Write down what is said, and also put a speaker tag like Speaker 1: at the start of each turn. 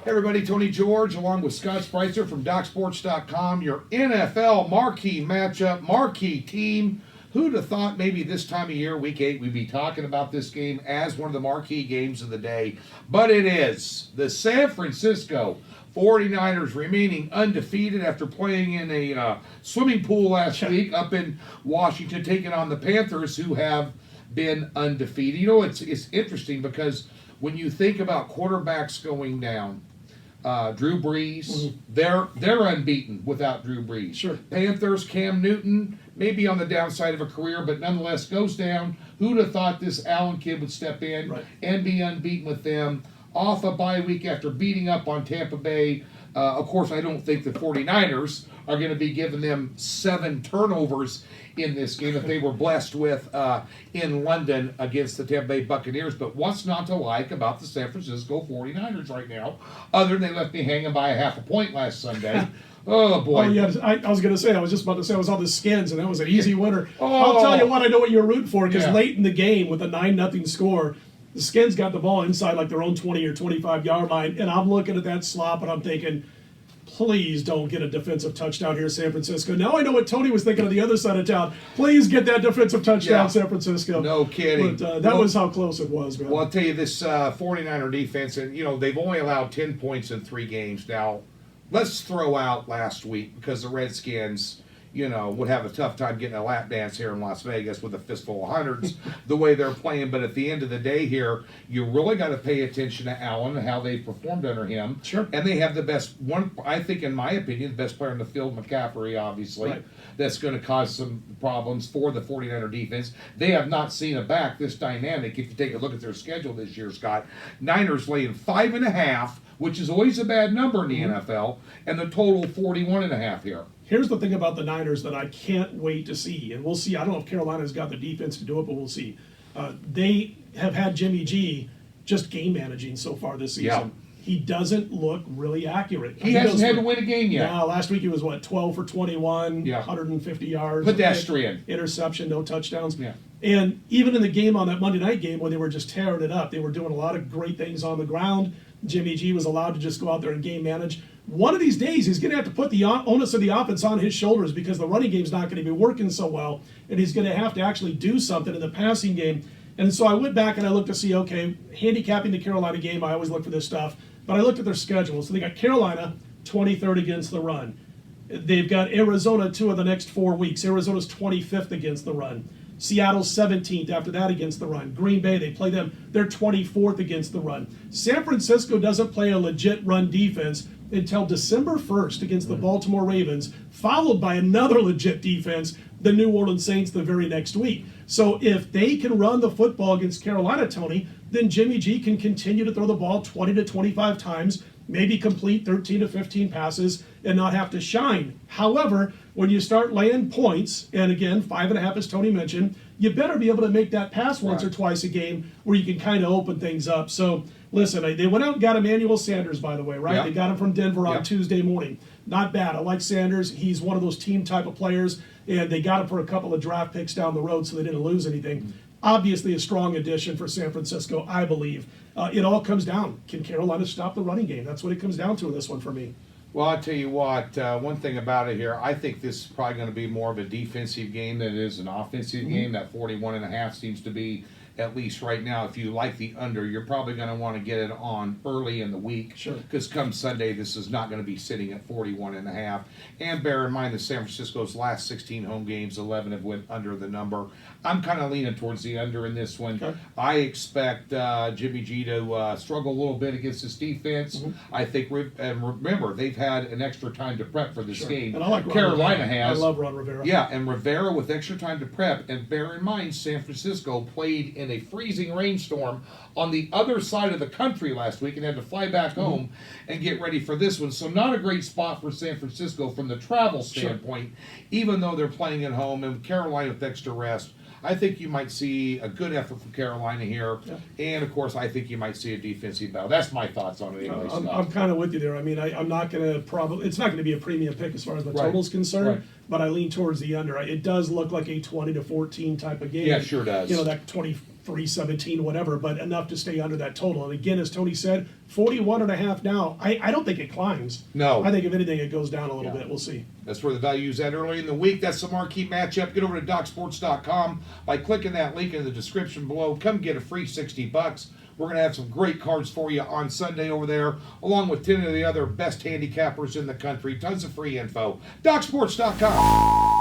Speaker 1: Hey everybody, Tony George along with Scott Spreitzer from DocSports.com, your NFL marquee matchup, marquee team. Who'd have thought maybe this time of year, week 8, we'd be talking about this game as one of the marquee games of the day. But it is. The San Francisco 49ers remaining undefeated after playing in a swimming pool last week up in Washington, taking on the Panthers, who have been undefeated. You know, it's interesting because when you think about quarterbacks going down, Drew Brees, they're unbeaten without Drew Brees.
Speaker 2: Sure.
Speaker 1: Panthers, Cam Newton, maybe on the downside of a career, but nonetheless goes down. Who'd have thought this Allen kid would step in and be unbeaten with them? Off a bye week after beating up on Tampa Bay. Of course, I don't think the 49ers are going to be giving them 7 turnovers in this game that they were blessed with in London against the Tampa Bay Buccaneers. But what's not to like about the San Francisco 49ers right now, other than they left me hanging by a half a point last Sunday? Oh, boy.
Speaker 2: Oh, yeah, I was going to say, I was just about to say I was on the Skins, and that was an easy winner. I'll tell you what, I know what you're rooting for, because late in the game with a 9-0 score, the Skins got the ball inside like their own 20 or 25-yard line, and I'm looking at that slop, and I'm thinking, please don't get a defensive touchdown here, San Francisco. Now I know what Tony was thinking on the other side of town. Please get that defensive touchdown, San Francisco.
Speaker 1: No kidding.
Speaker 2: But that was how close it was, man.
Speaker 1: Well, I'll tell you, this 49er defense, and you know, they've only allowed 10 points in 3 games. Now, let's throw out last week because the Redskins, you know, would have a tough time getting a lap dance here in Las Vegas with a fistful of hundreds the way they're playing. But at the end of the day here, you really got to pay attention to Allen and how they performed under him.
Speaker 2: Sure.
Speaker 1: And they have the best one, I think, in my opinion, the best player in the field, McCaffrey, obviously.
Speaker 2: Right.
Speaker 1: That's going to cause some problems for the 49er defense. They have not seen a back this dynamic. If you take a look at their schedule this year, Scott, Niners laying 5.5, which is always a bad number in the NFL, and the total 41.5 here.
Speaker 2: Here's the thing about the Niners that I can't wait to see, and we'll see. I don't know if Carolina's got the defense to do it, but we'll see. They have had Jimmy G just game managing so far this season.
Speaker 1: Yeah.
Speaker 2: He doesn't look really accurate.
Speaker 1: He hasn't had to win a game yet.
Speaker 2: No, last week he was, 12 for 21, 150 yards.
Speaker 1: Pedestrian.
Speaker 2: Interception, no touchdowns.
Speaker 1: Yeah.
Speaker 2: And even in the game on that Monday night game when they were just tearing it up, they were doing a lot of great things on the ground. Jimmy G was allowed to just go out there and game manage. One of these days, he's going to have to put the onus of the offense on his shoulders because the running game's not going to be working so well, and he's going to have to actually do something in the passing game. And so I went back and I looked to see, okay, handicapping the Carolina game, I always look for this stuff, but I looked at their schedule. So they got Carolina 23rd against the run. They've got Arizona 2 of the next 4 weeks. Arizona's 25th against the run. Seattle's 17th after that against the run. Green Bay, they play them. They're 24th against the run. San Francisco doesn't play a legit run defense until December 1st against the Baltimore Ravens, followed by another legit defense, the New Orleans Saints, the very next week. So if they can run the football against Carolina, Tony, then Jimmy G can continue to throw the ball 20 to 25 times, maybe complete 13 to 15 passes, and not have to shine. However, when you start laying points, and again, 5.5 as Tony mentioned, you better be able to make that pass once or twice a game where you can kind of open things up. So, listen, they went out and got Emmanuel Sanders, by the way, right?
Speaker 1: Yep.
Speaker 2: They got him from Denver on Tuesday morning. Not bad. I like Sanders. He's one of those team type of players, and they got him for a couple of draft picks down the road so they didn't lose anything. Obviously a strong addition for San Francisco, I believe. It all comes down, can Carolina stop the running game? That's what it comes down to in this one for me.
Speaker 1: Well, I'll tell you what, one thing about it here, I think this is probably going to be more of a defensive game than it is an offensive game. That 41.5 seems to be, at least right now, if you like the under, you're probably going to want to get it on early in the week.
Speaker 2: Sure.
Speaker 1: Because come Sunday, this is not going to be sitting at 41.5. And bear in mind that San Francisco's last 16 home games, 11 have went under the number. I'm kind of leaning towards the under in this one.
Speaker 2: Okay.
Speaker 1: I expect Jimmy G to struggle a little bit against this defense. I think, and remember, they've had an extra time to prep for this game.
Speaker 2: And I like Ron
Speaker 1: Carolina
Speaker 2: Rivera.
Speaker 1: has.
Speaker 2: I love Ron Rivera.
Speaker 1: Yeah, and Rivera with extra time to prep. And bear in mind, San Francisco played in a freezing rainstorm on the other side of the country last week and had to fly back home and get ready for this one. So not a great spot for San Francisco from the travel standpoint, even though they're playing at home and Carolina with extra rest. I think you might see a good effort from Carolina here, and of course, I think you might see a defensive battle. That's my thoughts on it. Anyway,
Speaker 2: I'm kind of with you there. I mean, I'm not going to probably. It's not going to be a premium pick as far as the total's concerned, but I lean towards the under. It does look like a 20 to 14 type of game.
Speaker 1: Yeah, it sure does.
Speaker 2: You know, that 23 317, whatever, but enough to stay under that total. And again, as Tony said, 41.5 now. I don't think it climbs.
Speaker 1: No.
Speaker 2: I think if anything, it goes down a little bit. We'll see.
Speaker 1: That's where the value is at early in the week. That's the marquee matchup. Get over to DocSports.com by clicking that link in the description below. Come get a free $60. We're going to have some great cards for you on Sunday over there, along with 10 of the other best handicappers in the country. Tons of free info. DocSports.com.